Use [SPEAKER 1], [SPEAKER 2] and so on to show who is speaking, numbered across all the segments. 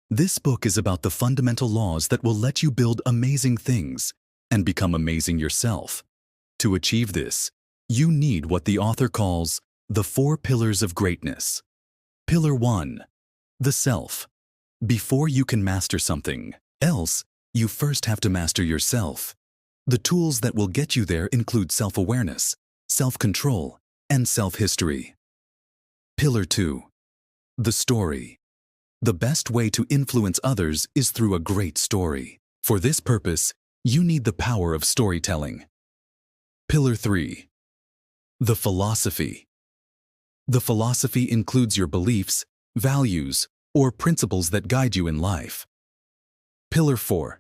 [SPEAKER 1] This book is about the fundamental laws that will let you build amazing things and become amazing yourself. To achieve this, you need what the author calls the 4 pillars of greatness. Pillar 1. The self. Before you can master something else, you first have to master yourself. The tools that will get you there include self-awareness, self-control, and self-history. Pillar 2. The story. The best way to influence others is through a great story. For this purpose, you need the power of storytelling. Pillar 3. The philosophy. The philosophy includes your beliefs, values, or principles that guide you in life. Pillar 4.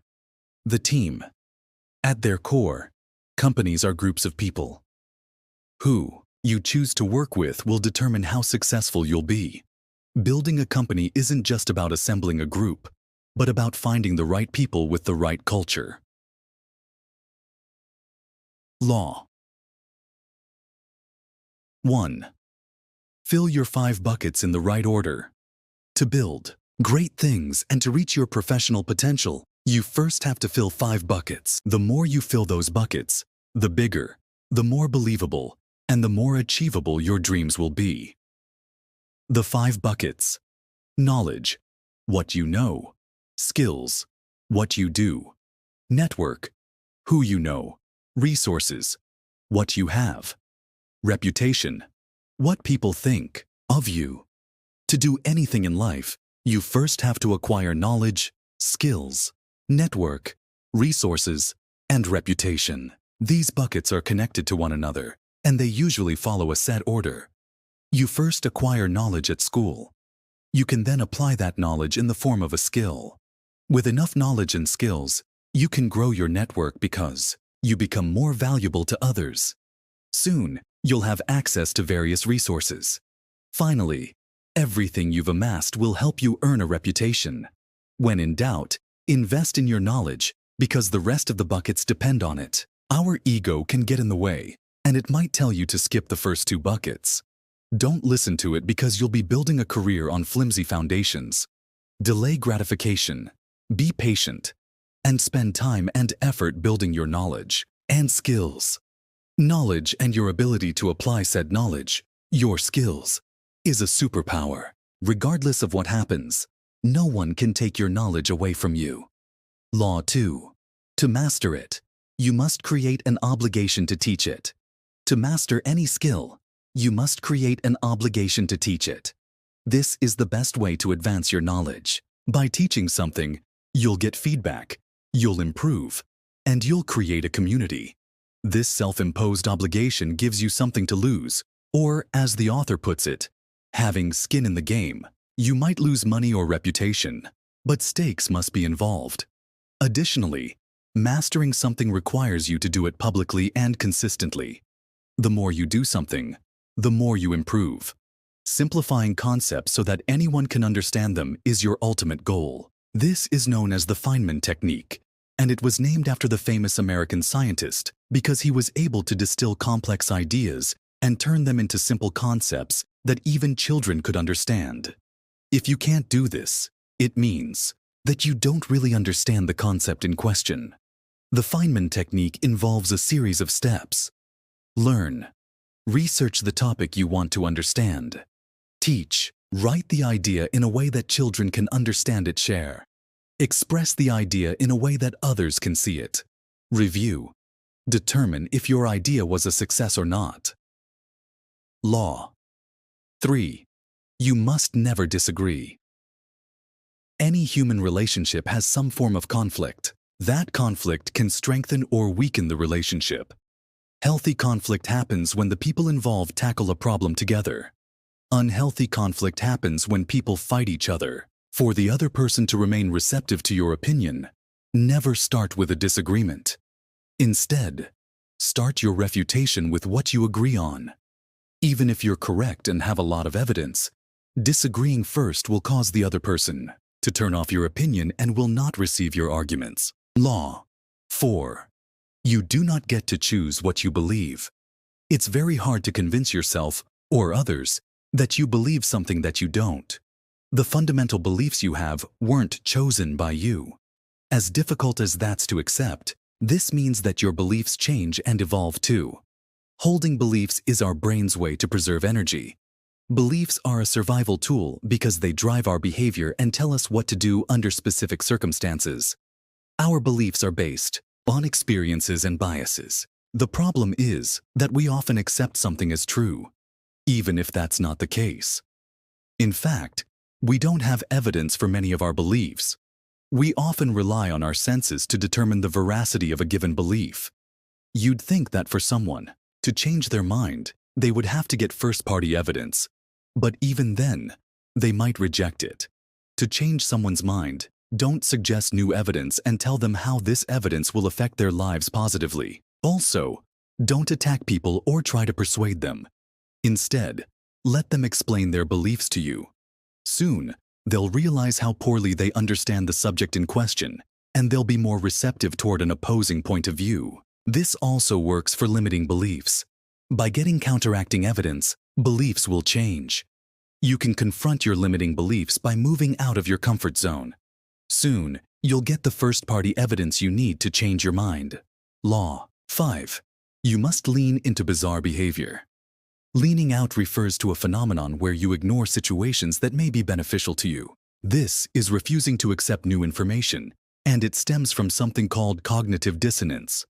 [SPEAKER 1] The team. At their core, companies are groups of people. Who you choose to work with will determine how successful you'll be. Building a company isn't just about assembling a group, but about finding the right people with the right culture. Law. 1. Fill your 5 buckets in the right order. To build great things and to reach your professional potential, you first have to fill 5 buckets. The more you fill those buckets, the bigger, the more believable, and the more achievable your dreams will be. The 5 buckets. Knowledge, what you know. Skills, what you do. Network, who you know. Resources, what you have. Reputation, what people think of you. To do anything in life, you first have to acquire knowledge, skills, network, resources, and reputation. These buckets are connected to one another, and they usually follow a set order. You first acquire knowledge at school. You can then apply that knowledge in the form of a skill. With enough knowledge and skills, you can grow your network because you become more valuable to others. Soon, you'll have access to various resources. Finally, everything you've amassed will help you earn a reputation. When in doubt, invest in your knowledge because the rest of the buckets depend on it. Our ego can get in the way, and it might tell you to skip the first 2 buckets. Don't listen to it because you'll be building a career on flimsy foundations. Delay gratification, be patient, and spend time and effort building your knowledge and skills. Knowledge and your ability to apply said knowledge, your skills, is a superpower. Regardless of what happens, no one can take your knowledge away from you. Law 2. To master it, you must create an obligation to teach it. To master any skill, you must create an obligation to teach it. This is the best way to advance your knowledge. By teaching something, you'll get feedback, you'll improve, and you'll create a community. This self-imposed obligation gives you something to lose, or, as the author puts it, having skin in the game. You might lose money or reputation, but stakes must be involved. Additionally, mastering something requires you to do it publicly and consistently. The more you do something, the more you improve. Simplifying concepts so that anyone can understand them is your ultimate goal. This is known as the Feynman technique, and it was named after the famous American scientist because he was able to distill complex ideas and turn them into simple concepts that even children could understand. If you can't do this, it means that you don't really understand the concept in question. The Feynman technique involves a series of steps. Learn. Research the topic you want to understand. Teach. Write the idea in a way that children can understand it. Share. Express the idea in a way that others can see it. Review. Determine if your idea was a success or not. Law. 3. You must never disagree. Any human relationship has some form of conflict. That conflict can strengthen or weaken the relationship. Healthy conflict happens when the people involved tackle a problem together. Unhealthy conflict happens when people fight each other. For the other person to remain receptive to your opinion, never start with a disagreement. Instead, start your refutation with what you agree on. Even if you're correct and have a lot of evidence, disagreeing first will cause the other person to turn off your opinion and will not receive your arguments. Law. 4. You do not get to choose what you believe. It's very hard to convince yourself or others that you believe something that you don't. The fundamental beliefs you have weren't chosen by you. As difficult as that's to accept, this means that your beliefs change and evolve too. Holding beliefs is our brain's way to preserve energy. Beliefs are a survival tool because they drive our behavior and tell us what to do under specific circumstances. Our beliefs are based on experiences and biases. The problem is that we often accept something as true, even if that's not the case. In fact, we don't have evidence for many of our beliefs. We often rely on our senses to determine the veracity of a given belief. You'd think that for someone to change their mind, they would have to get first-party evidence. But even then, they might reject it. To change someone's mind, don't suggest new evidence and tell them how this evidence will affect their lives positively. Also, don't attack people or try to persuade them. Instead, let them explain their beliefs to you. Soon, they'll realize how poorly they understand the subject in question, and they'll be more receptive toward an opposing point of view. This also works for limiting beliefs. By getting counteracting evidence, beliefs will change. You can confront your limiting beliefs by moving out of your comfort zone. Soon, you'll get the first-party evidence you need to change your mind. Law 5. You must lean into bizarre behavior. Leaning out refers to a phenomenon where you ignore situations that may be beneficial to you. This is refusing to accept new information, and it stems from something called cognitive dissonance.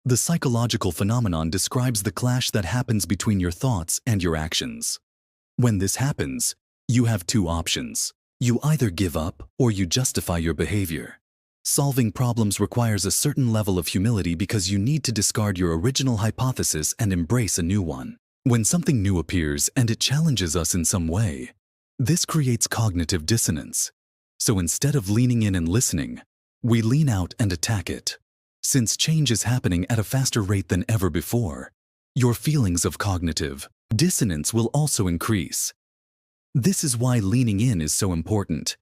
[SPEAKER 1] The psychological phenomenon describes the clash that happens between your thoughts and your actions. When this happens, you have two options. You either give up or you justify your behavior. Solving problems requires a certain level of humility because you need to discard your original hypothesis and embrace a new one. When something new appears and it challenges us in some way, this creates cognitive dissonance. So instead of leaning in and listening, we lean out and attack it. Since change is happening at a faster rate than ever before, your feelings of cognitive dissonance will also increase. This is why leaning in is so important.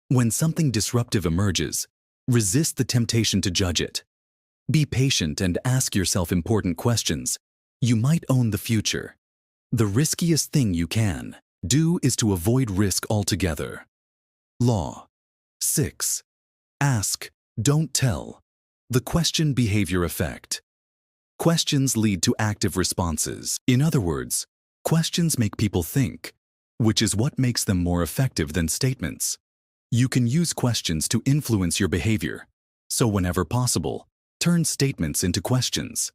[SPEAKER 1] When something disruptive emerges, resist the temptation to judge it. Be patient and ask yourself important questions. You might own the future. The riskiest thing you can do is to avoid risk altogether. Law 6. Ask, don't tell. The question behavior effect. Questions lead to active responses. In other words, questions make people think, which is what makes them more effective than statements. You can use questions to influence your behavior, so whenever possible, turn statements into questions.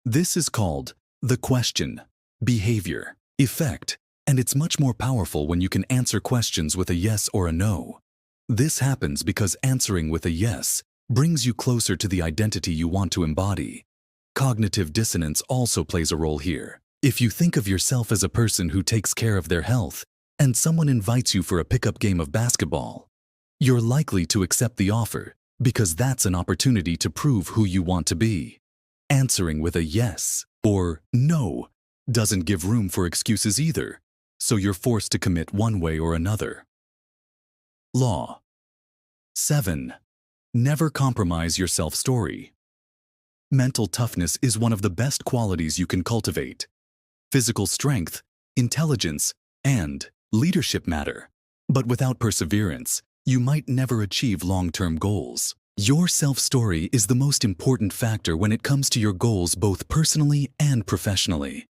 [SPEAKER 1] This is called the question behavior effect, and it's much more powerful when you can answer questions with a yes or a no. This happens because answering with a yes brings you closer to the identity you want to embody. Cognitive dissonance also plays a role here. If you think of yourself as a person who takes care of their health, and someone invites you for a pickup game of basketball, you're likely to accept the offer because that's an opportunity to prove who you want to be. Answering with a yes or no doesn't give room for excuses either, so you're forced to commit one way or another. Law 7. Never compromise your self-story. Mental toughness is one of the best qualities you can cultivate. Physical strength, intelligence, and leadership matter. But without perseverance, you might never achieve long-term goals. Your self-story is the most important factor when it comes to your goals both personally and professionally.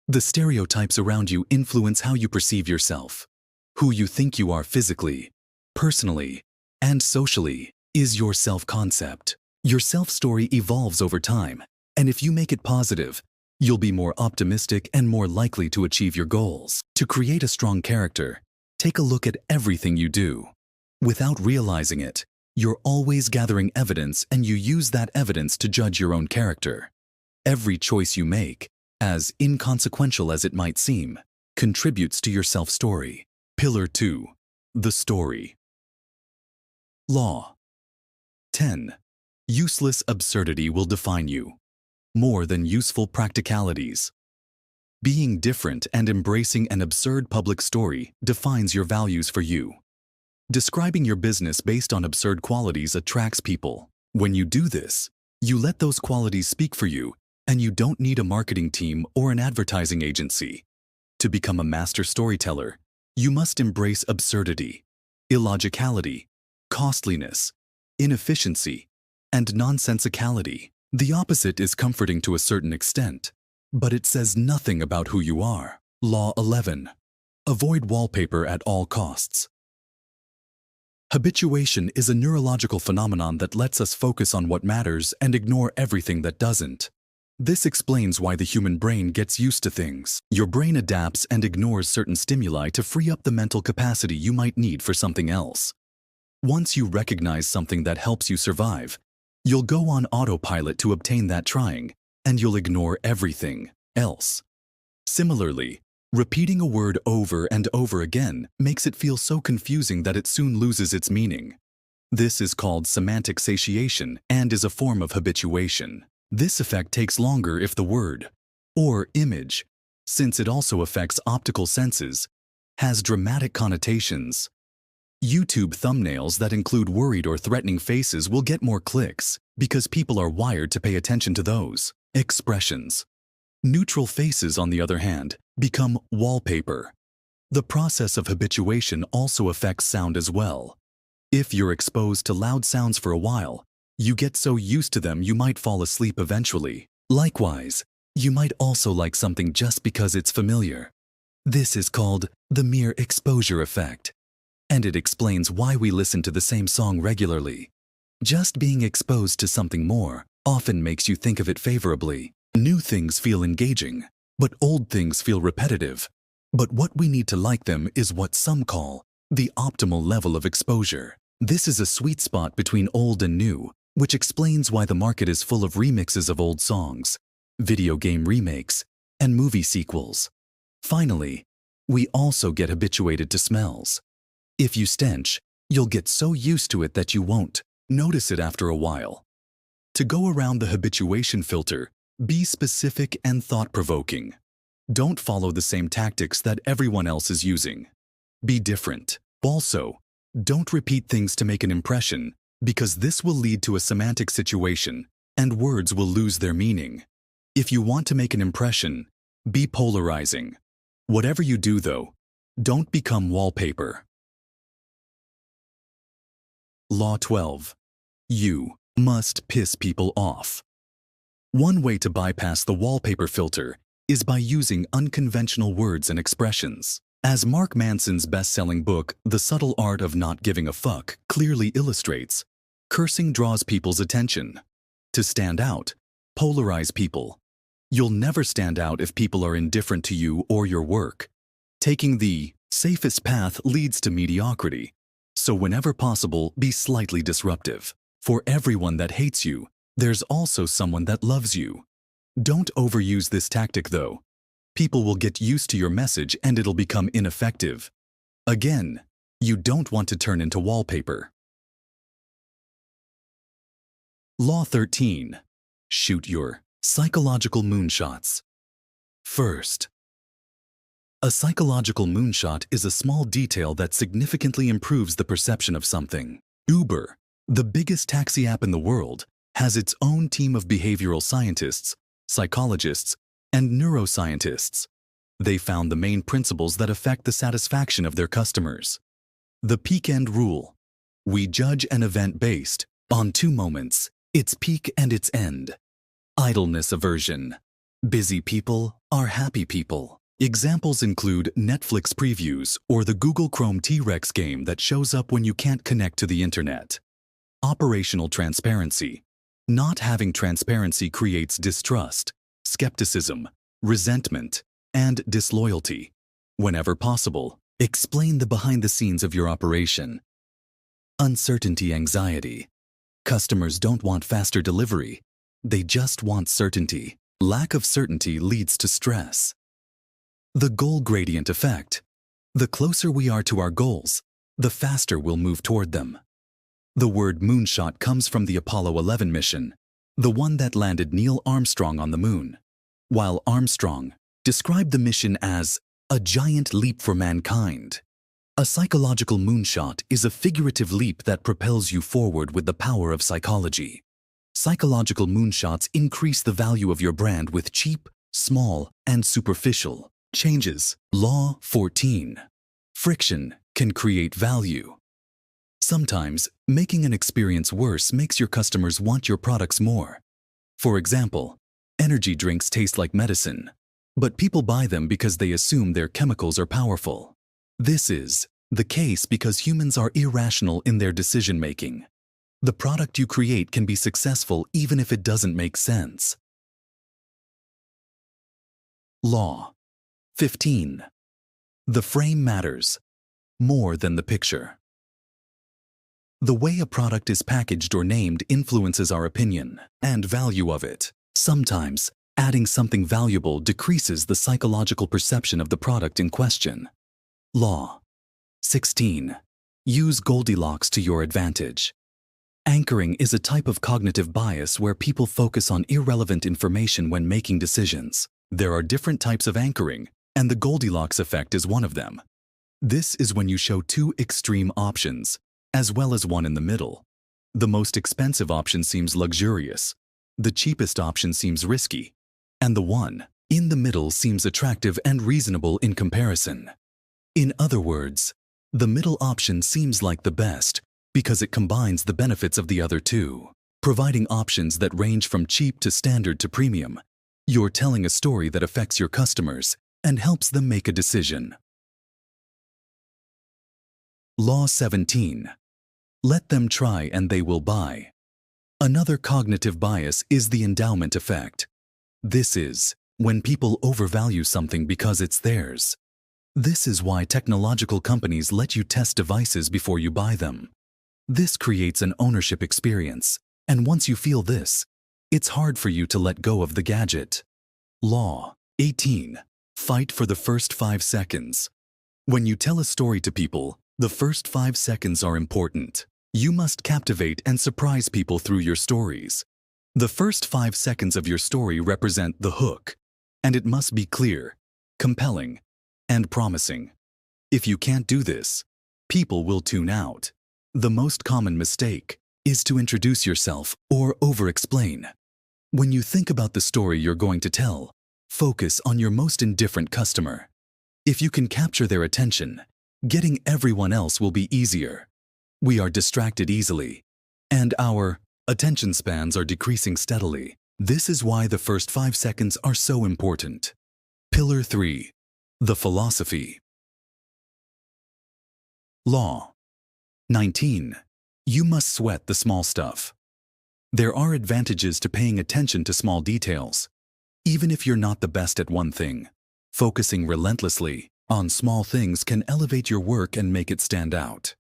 [SPEAKER 1] The stereotypes around you influence how you perceive yourself. Who you think you are physically, personally, and socially is your self-concept. Your self-story evolves over time, and if you make it positive, you'll be more optimistic and more likely to achieve your goals. To create a strong character, take a look at everything you do. Without realizing it, you're always gathering evidence and you use that evidence to judge your own character. Every choice you make, as inconsequential as it might seem, contributes to your self-story. Pillar 2. The story. Law 10. Useless absurdity will define you, more than useful practicalities. Being different and embracing an absurd public story defines your values for you. Describing your business based on absurd qualities attracts people. When you do this, you let those qualities speak for you, and you don't need a marketing team or an advertising agency. To become a master storyteller, you must embrace absurdity. illogicality, costliness, inefficiency, and nonsensicality. The opposite is comforting to a certain extent, but it says nothing about who you are. Law 11. Avoid wallpaper at all costs. Habituation is a neurological phenomenon that lets us focus on what matters and ignore everything that doesn't. This explains why the human brain gets used to things. Your brain adapts and ignores certain stimuli to free up the mental capacity you might need for something else. Once you recognize something that helps you survive, you'll go on autopilot to obtain that trying, and you'll ignore everything else. Similarly, repeating a word over and over again makes it feel so confusing that it soon loses its meaning. This is called semantic satiation and is a form of habituation. This effect takes longer if the word, or image, since it also affects optical senses, has dramatic connotations. YouTube thumbnails that include worried or threatening faces will get more clicks because people are wired to pay attention to those expressions. Neutral faces, on the other hand, become wallpaper. The process of habituation also affects sound as well. If you're exposed to loud sounds for a while, you get so used to them you might fall asleep eventually. Likewise, you might also like something just because it's familiar. This is called the mere exposure effect, and it explains why we listen to the same song regularly. Just being exposed to something more often makes you think of it favorably. New things feel engaging, but old things feel repetitive. But what we need to like them is what some call the optimal level of exposure. This is a sweet spot between old and new, which explains why the market is full of remixes of old songs, video game remakes, and movie sequels. Finally, we also get habituated to smells. If you stench, you'll get so used to it that you won't notice it after a while. To go around the habituation filter, be specific and thought-provoking. Don't follow the same tactics that everyone else is using. Be different. Also, don't repeat things to make an impression, because this will lead to a semantic situation, and words will lose their meaning. If you want to make an impression, be polarizing. Whatever you do, though, don't become wallpaper. Law 12. You must piss people off. One way to bypass the wallpaper filter is by using unconventional words and expressions. As Mark Manson's best-selling book, The Subtle Art of Not Giving a Fuck, clearly illustrates, cursing draws people's attention. To stand out, polarize people. You'll never stand out if people are indifferent to you or your work. Taking the safest path leads to mediocrity. So whenever possible, be slightly disruptive. For everyone that hates you, there's also someone that loves you. Don't overuse this tactic, though. People will get used to your message and it'll become ineffective. Again, you don't want to turn into wallpaper. Law 13. Shoot your psychological moonshots. First, a psychological moonshot is a small detail that significantly improves the perception of something. Uber, the biggest taxi app in the world, has its own team of behavioral scientists, psychologists, and neuroscientists. They found the main principles that affect the satisfaction of their customers. The peak end rule. We judge an event based on two moments, its peak and its end. Idleness aversion. Busy people are happy people. Examples include Netflix previews or the Google Chrome T-Rex game that shows up when you can't connect to the internet. Operational transparency. Not having transparency creates distrust, skepticism, resentment, and disloyalty. Whenever possible, explain the behind the scenes of your operation. Uncertainty anxiety. Customers don't want faster delivery. They just want certainty. Lack of certainty leads to stress. The goal gradient effect. The closer we are to our goals, the faster we'll move toward them. The word moonshot comes from the Apollo 11 mission, the one that landed Neil Armstrong on the moon. While Armstrong described the mission as a giant leap for mankind, a psychological moonshot is a figurative leap that propels you forward with the power of psychology. Psychological moonshots increase the value of your brand with cheap, small, and superficial changes. Law 14. Friction can create value. Sometimes, making an experience worse makes your customers want your products more. For example, energy drinks taste like medicine, but people buy them because they assume their chemicals are powerful. This is the case because humans are irrational in their decision-making. The product you create can be successful even if it doesn't make sense. Law 15. The frame matters more than the picture. The way a product is packaged or named influences our opinion and value of it. Sometimes, adding something valuable decreases the psychological perception of the product in question. Law 16. Use Goldilocks to your advantage. Anchoring is a type of cognitive bias where people focus on irrelevant information when making decisions. There are different types of anchoring, and the Goldilocks effect is one of them. This is when you show two extreme options, as well as one in the middle. The most expensive option seems luxurious, the cheapest option seems risky, and the one in the middle seems attractive and reasonable in comparison. In other words, the middle option seems like the best because it combines the benefits of the other two, providing options that range from cheap to standard to premium. You're telling a story that affects your customers and helps them make a decision. Law 17. Let them try and they will buy. Another cognitive bias is the endowment effect. This is when people overvalue something because it's theirs. This is why technological companies let you test devices before you buy them. This creates an ownership experience, and once you feel this, it's hard for you to let go of the gadget. Law 18. Fight for the first 5 seconds. When you tell a story to people, the first 5 seconds are important. You must captivate and surprise people through your stories. The first 5 seconds of your story represent the hook, and it must be clear, compelling, and promising. If you can't do this, people will tune out. The most common mistake is to introduce yourself or over-explain. When you think about the story you're going to tell, focus on your most indifferent customer. If you can capture their attention, getting everyone else will be easier. We are distracted easily, and our attention spans are decreasing steadily. This is why the first 5 seconds are so important. Pillar 3. The philosophy. Law 19. You must sweat the small stuff. There are advantages to paying attention to small details. Even if you're not the best at one thing, focusing relentlessly on small things can elevate your work and make it stand out.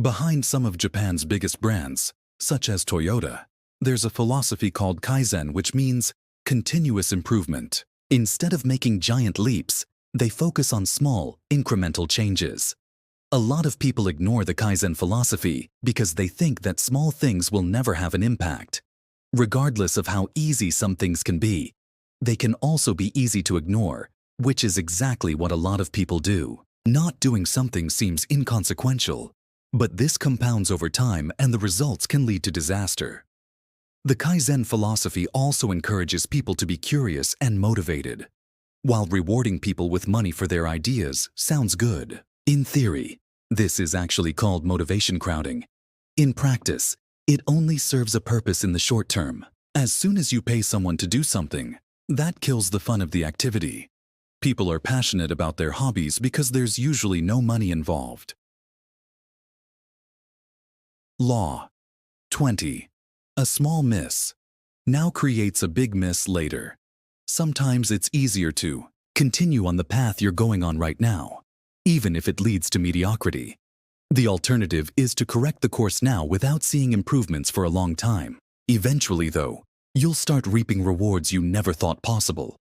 [SPEAKER 1] Behind some of Japan's biggest brands, such as Toyota, there's a philosophy called Kaizen, which means continuous improvement. Instead of making giant leaps, they focus on small, incremental changes. A lot of people ignore the Kaizen philosophy because they think that small things will never have an impact. Regardless of how easy some things can be, they can also be easy to ignore, which is exactly what a lot of people do. Not doing something seems inconsequential, but this compounds over time and the results can lead to disaster. The Kaizen philosophy also encourages people to be curious and motivated. While rewarding people with money for their ideas sounds good, in theory, this is actually called motivation crowding. In practice, it only serves a purpose in the short term. As soon as you pay someone to do something, that kills the fun of the activity. People are passionate about their hobbies because there's usually no money involved. Law 20. A small miss now creates a big miss later. Sometimes it's easier to continue on the path you're going on right now, even if it leads to mediocrity. The alternative is to correct the course now without seeing improvements for a long time. Eventually, though, you'll start reaping rewards you never thought possible.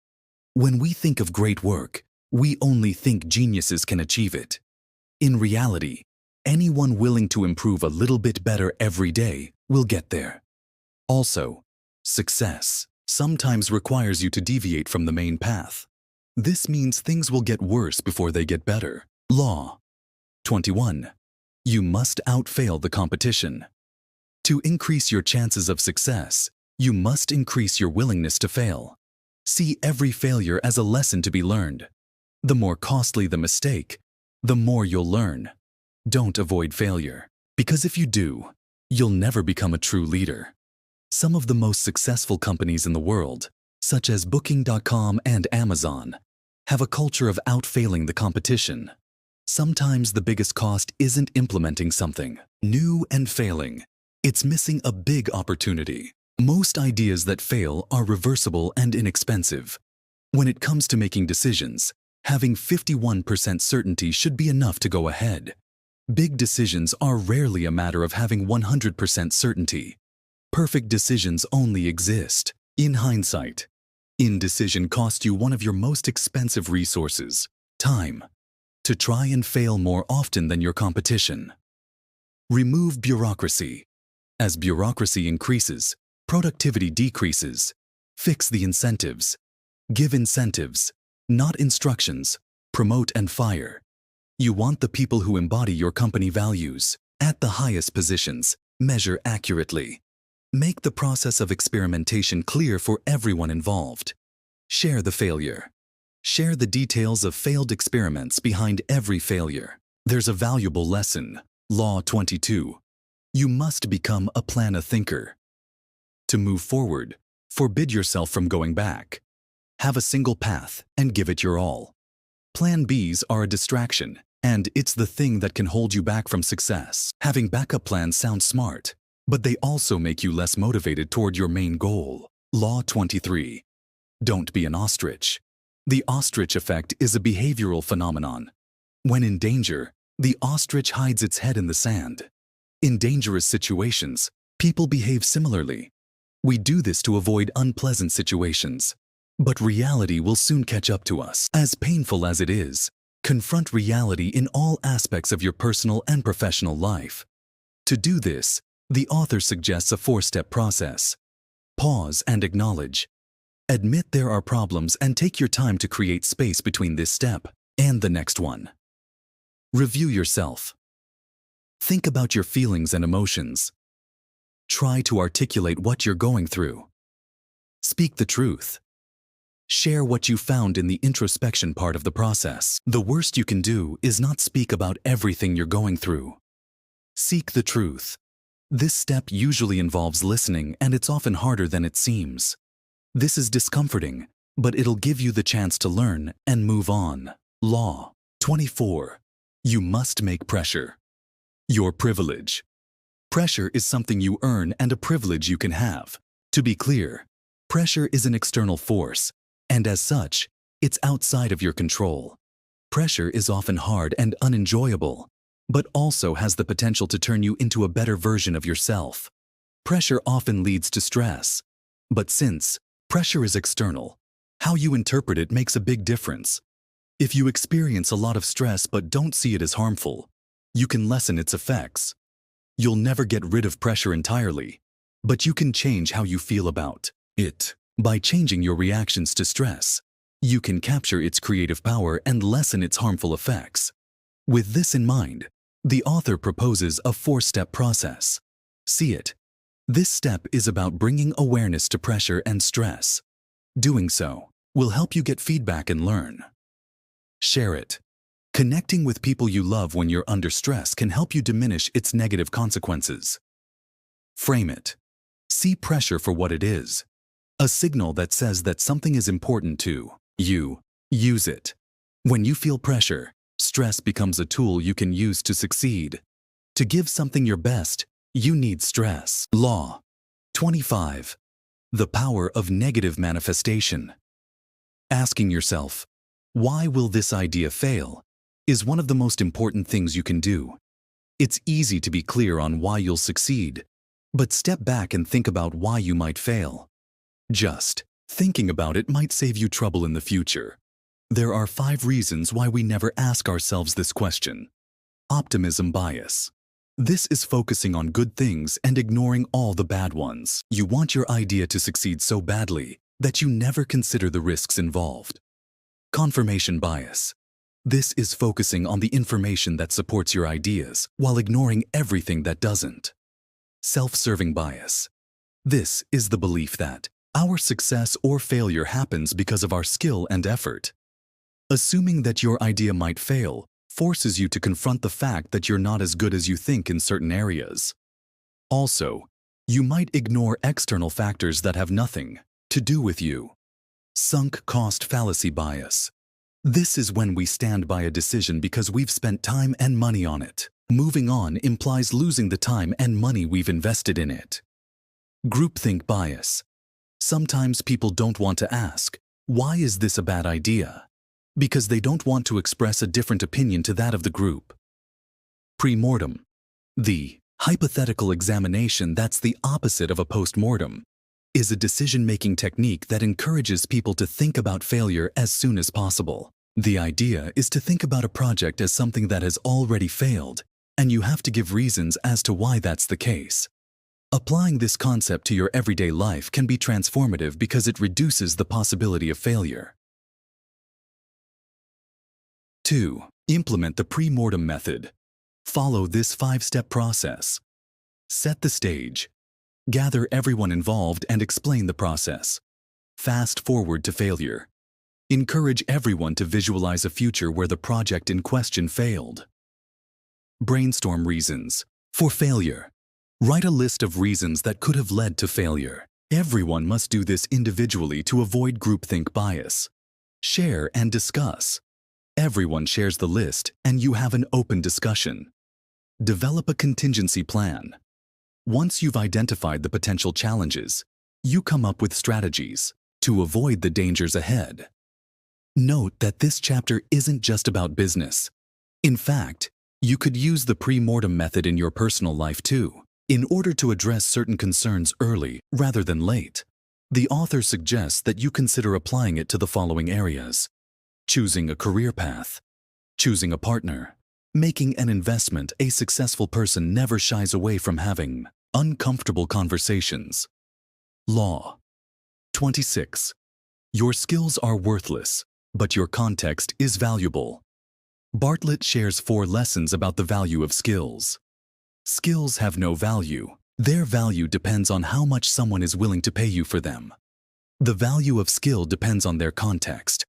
[SPEAKER 1] When we think of great work, we only think geniuses can achieve it. In reality, anyone willing to improve a little bit better every day will get there. Also, success sometimes requires you to deviate from the main path. This means things will get worse before they get better. Law 21. You must outfail the competition. To increase your chances of success, you must increase your willingness to fail. See every failure as a lesson to be learned. The more costly the mistake, the more you'll learn. Don't avoid failure. Because if you do, you'll never become a true leader. Some of the most successful companies in the world, such as Booking.com and Amazon, have a culture of outfailing the competition. Sometimes the biggest cost isn't implementing something new and failing. It's missing a big opportunity. Most ideas that fail are reversible and inexpensive. When it comes to making decisions, having 51% certainty should be enough to go ahead. Big decisions are rarely a matter of having 100% certainty. Perfect decisions only exist in hindsight. Indecision costs you one of your most expensive resources, time, to try and fail more often than your competition. Remove bureaucracy. As bureaucracy increases, productivity decreases. Fix the incentives. Give incentives, not instructions. Promote and fire. You want the people who embody your company values at the highest positions. Measure accurately. Make the process of experimentation clear for everyone involved. Share the failure. Share the details of failed experiments behind every failure. There's a valuable lesson. Law 22. You must become a plan a thinker. To move forward, forbid yourself from going back. Have a single path and give it your all. Plan Bs are a distraction, and it's the thing that can hold you back from success. Having backup plans sounds smart, but they also make you less motivated toward your main goal. Law 23. Don't be an ostrich. The ostrich effect is a behavioral phenomenon. When in danger, the ostrich hides its head in the sand. In dangerous situations, people behave similarly. We do this to avoid unpleasant situations. But reality will soon catch up to us. As painful as it is, confront reality in all aspects of your personal and professional life. To do this, the author suggests a 4-step process. Pause and acknowledge. Admit there are problems and take your time to create space between this step and the next one. Review yourself. Think about your feelings and emotions. Try to articulate what you're going through. Speak the truth. Share what you found in the introspection part of the process. The worst you can do is not speak about everything you're going through. Seek the truth. This step usually involves listening, and it's often harder than it seems. This is discomforting, but it'll give you the chance to learn and move on. Law 24. You must make pressure your privilege. Pressure is something you earn and a privilege you can have. To be clear, pressure is an external force, and as such, it's outside of your control. Pressure is often hard and unenjoyable, but also has the potential to turn you into a better version of yourself. Pressure often leads to stress, but since pressure is external, how you interpret it makes a big difference. If you experience a lot of stress but don't see it as harmful, you can lessen its effects. You'll never get rid of pressure entirely, but you can change how you feel about it. By changing your reactions to stress, you can capture its creative power and lessen its harmful effects. With this in mind, the author proposes a 4-step process. See it. This step is about bringing awareness to pressure and stress. Doing so will help you get feedback and learn. Share it. Connecting with people you love when you're under stress can help you diminish its negative consequences. Frame it. See pressure for what it is. A signal that says that something is important to you. Use it. When you feel pressure, stress becomes a tool you can use to succeed. To give something your best, you need stress. Law 25. The power of negative manifestation. Asking yourself, why will this idea fail, is one of the most important things you can do. It's easy to be clear on why you'll succeed, but step back and think about why you might fail. Just thinking about it might save you trouble in the future. There are 5 reasons why we never ask ourselves this question. Optimism bias. This is focusing on good things and ignoring all the bad ones. You want your idea to succeed so badly that you never consider the risks involved. Confirmation bias. This is focusing on the information that supports your ideas while ignoring everything that doesn't. Self-serving bias. This is the belief that our success or failure happens because of our skill and effort. Assuming that your idea might fail forces you to confront the fact that you're not as good as you think in certain areas. Also, you might ignore external factors that have nothing to do with you. Sunk cost fallacy bias. This is when we stand by a decision because we've spent time and money on it. Moving on implies losing the time and money we've invested in it. Groupthink bias. Sometimes people don't want to ask, why is this a bad idea? Because they don't want to express a different opinion to that of the group. Pre-mortem. The hypothetical examination that's the opposite of a post-mortem is a decision-making technique that encourages people to think about failure as soon as possible. The idea is to think about a project as something that has already failed, and you have to give reasons as to why that's the case. Applying this concept to your everyday life can be transformative because it reduces the possibility of failure. 2. Implement the pre-mortem method. Follow this 5-step process. Set the stage. Gather everyone involved and explain the process. Fast forward to failure. Encourage everyone to visualize a future where the project in question failed. Brainstorm reasons for failure. Write a list of reasons that could have led to failure. Everyone must do this individually to avoid groupthink bias. Share and discuss. Everyone shares the list and you have an open discussion. Develop a contingency plan. Once you've identified the potential challenges, you come up with strategies to avoid the dangers ahead. Note that this chapter isn't just about business. In fact, you could use the pre-mortem method in your personal life too, in order to address certain concerns early rather than late. The author suggests that you consider applying it to the following areas: choosing a career path, choosing a partner, making an investment. A successful person never shies away from having uncomfortable conversations. Law 26. Your skills are worthless, but your context is valuable. Bartlett shares 4 lessons about the value of skills. Skills have no value. Their value depends on how much someone is willing to pay you for them. The value of skill depends on their context.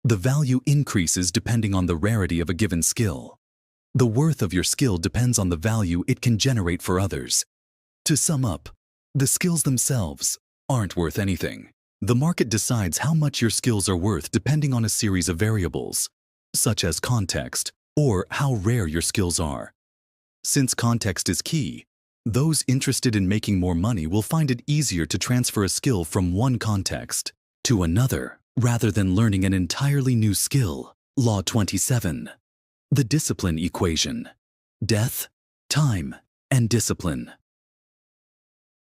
[SPEAKER 1] The value increases depending on the rarity of a given skill. The worth of your skill depends on the value it can generate for others. To sum up, the skills themselves aren't worth anything. The market decides how much your skills are worth depending on a series of variables, such as context or how rare your skills are. Since context is key, those interested in making more money will find it easier to transfer a skill from one context to another rather than learning an entirely new skill. Law 27. The discipline equation. Death, time, and discipline.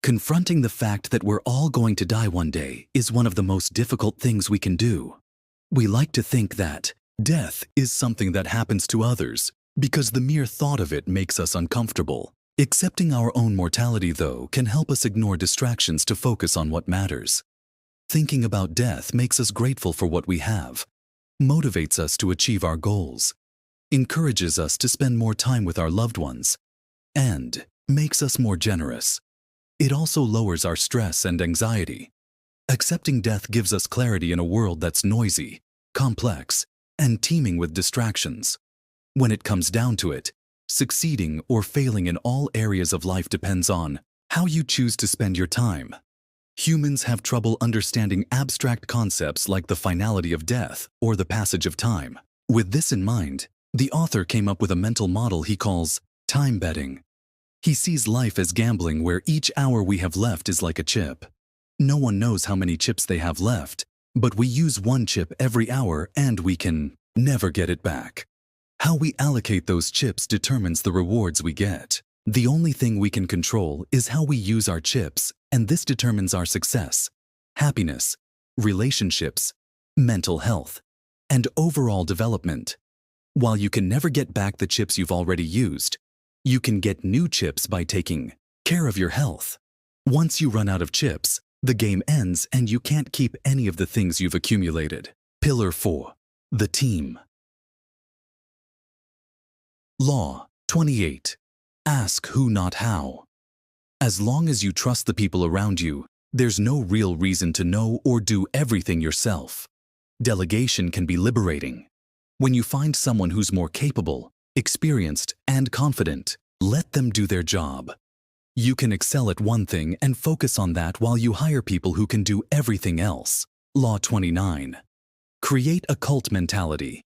[SPEAKER 1] Confronting the fact that we're all going to die one day is one of the most difficult things we can do. We like to think that death is something that happens to others because the mere thought of it makes us uncomfortable. Accepting our own mortality, though, can help us ignore distractions to focus on what matters. Thinking about death makes us grateful for what we have, motivates us to achieve our goals, encourages us to spend more time with our loved ones, and makes us more generous. It also lowers our stress and anxiety. Accepting death gives us clarity in a world that's noisy, complex, and teeming with distractions. When it comes down to it, succeeding or failing in all areas of life depends on how you choose to spend your time. Humans have trouble understanding abstract concepts like the finality of death or the passage of time. With this in mind, the author came up with a mental model he calls time betting. He sees life as gambling where each hour we have left is like a chip. No one knows how many chips they have left, but we use one chip every hour and we can never get it back. How we allocate those chips determines the rewards we get. The only thing we can control is how we use our chips, and this determines our success, happiness, relationships, mental health, and overall development. While you can never get back the chips you've already used, you can get new chips by taking care of your health. Once you run out of chips, the game ends and you can't keep any of the things you've accumulated. Pillar 4. The team. Law 28. Ask who, not how. As long as you trust the people around you, there's no real reason to know or do everything yourself. Delegation can be liberating. When you find someone who's more capable, experienced, and confident, let them do their job. You can excel at one thing and focus on that while you hire people who can do everything else. Law 29. Create a cult mentality.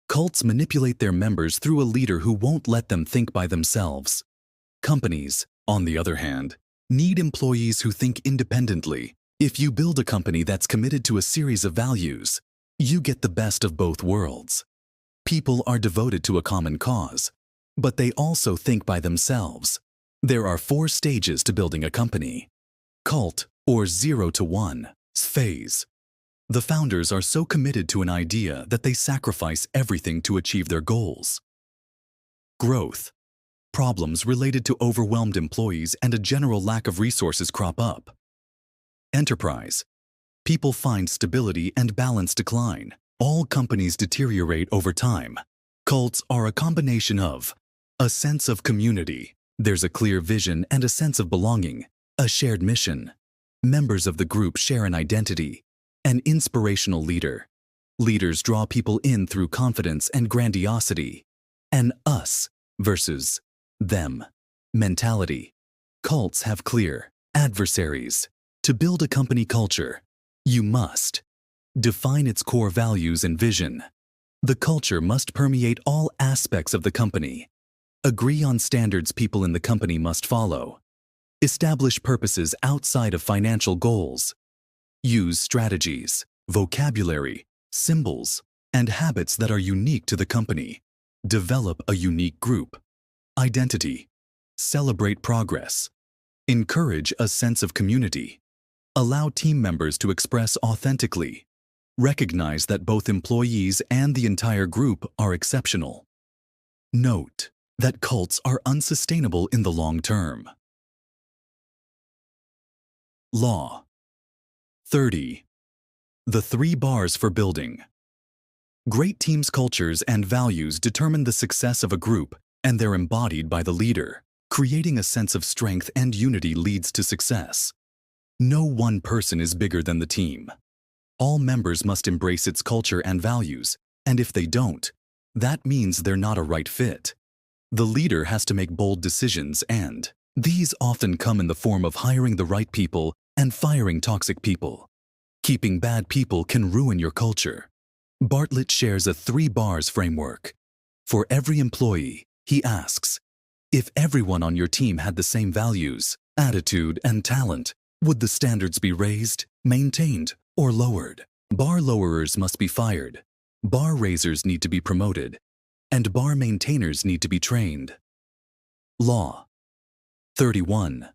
[SPEAKER 1] Cults manipulate their members through a leader who won't let them think by themselves. Companies, on the other hand, need employees who think independently. If you build a company that's committed to a series of values, you get the best of both worlds. People are devoted to a common cause, but they also think by themselves. There are 4 stages to building a company. Cult, or 0 to 1, phase. The founders are so committed to an idea that they sacrifice everything to achieve their goals. Growth. Problems related to overwhelmed employees and a general lack of resources crop up. Enterprise. People find stability and balance decline. All companies deteriorate over time. Cults are a combination of a sense of community. There's a clear vision and a sense of belonging, a shared mission. Members of the group share an identity, an inspirational leader. Leaders draw people in through confidence and grandiosity. An us versus them mentality. Cults have clear adversaries. To build a company culture, you must define its core values and vision. The culture must permeate all aspects of the company. Agree on standards people in the company must follow. Establish purposes outside of financial goals. Use strategies, vocabulary, symbols, and habits that are unique to the company. Develop a unique group. Identity. Celebrate progress. Encourage a sense of community. Allow team members to express authentically. Recognize that both employees and the entire group are exceptional. Note that cults are unsustainable in the long term. Law 30. The 3 bars for building. Great teams' cultures and values determine the success of a group, and they're embodied by the leader. Creating a sense of strength and unity leads to success. No one person is bigger than the team. All members must embrace its culture and values, and if they don't, that means they're not a right fit. The leader has to make bold decisions, and these often come in the form of hiring the right people and firing toxic people. Keeping bad people can ruin your culture. Bartlett shares a 3 bars framework. For every employee, he asks, if everyone on your team had the same values, attitude, and talent, would the standards be raised, maintained, or lowered? Bar lowerers must be fired. Bar raisers need to be promoted. And bar maintainers need to be trained. Law 31.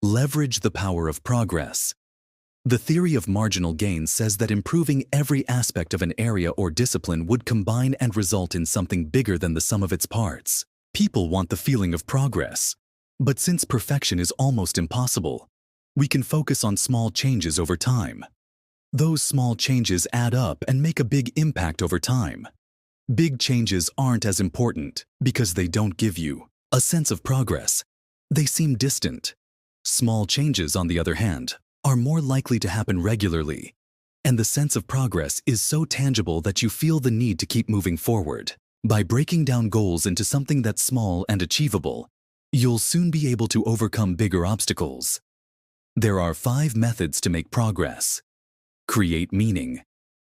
[SPEAKER 1] Leverage the power of progress. The theory of marginal gain says that improving every aspect of an area or discipline would combine and result in something bigger than the sum of its parts. People want the feeling of progress. But since perfection is almost impossible, we can focus on small changes over time. Those small changes add up and make a big impact over time. Big changes aren't as important because they don't give you a sense of progress. They seem distant. Small changes, on the other hand, are more likely to happen regularly, and the sense of progress is so tangible that you feel the need to keep moving forward. By breaking down goals into something that's small and achievable, you'll soon be able to overcome bigger obstacles. There are 5 methods to make progress. Create meaning.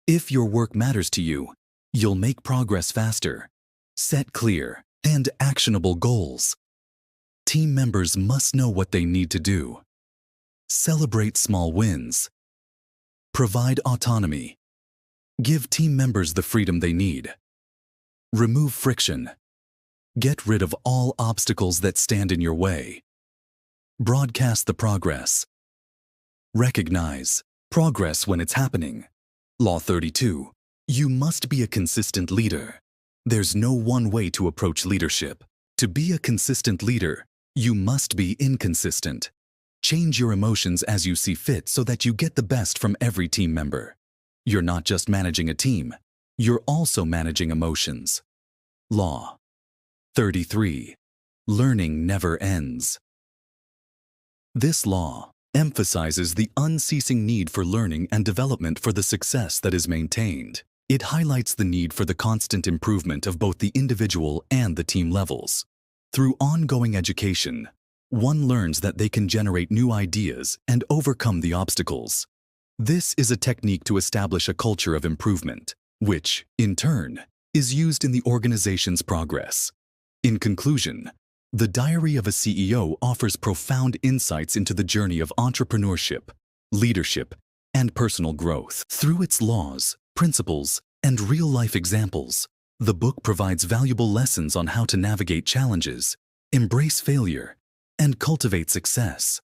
[SPEAKER 1] If your work matters to you, you'll make progress faster. Set clear and actionable goals. Team members must know what they need to do. Celebrate small wins. Provide autonomy. Give team members the freedom they need. Remove friction. Get rid of all obstacles that stand in your way. Broadcast the progress. Recognize progress when it's happening. Law 32. You must be a consistent leader. There's no one way to approach leadership. To be a consistent leader, you must be inconsistent. Change your emotions as you see fit so that you get the best from every team member. You're not just managing a team, you're also managing emotions. Law 33. Learning never ends. This law emphasizes the unceasing need for learning and development for the success that is maintained. It highlights the need for the constant improvement of both the individual and the team levels. Through ongoing education, one learns that they can generate new ideas and overcome the obstacles. This is a technique to establish a culture of improvement, which, in turn, is used in the organization's progress. In conclusion, the Diary of a CEO offers profound insights into the journey of entrepreneurship, leadership, and personal growth. Through its laws, principles, and real-life examples, the book provides valuable lessons on how to navigate challenges, embrace failure, and cultivate success.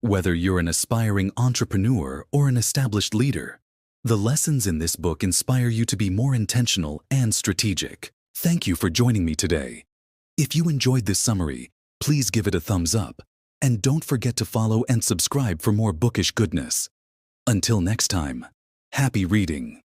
[SPEAKER 1] Whether you're an aspiring entrepreneur or an established leader, the lessons in this book inspire you to be more intentional and strategic. Thank you for joining me today. If you enjoyed this summary, please give it a thumbs up, and don't forget to follow and subscribe for more bookish goodness. Until next time, happy reading.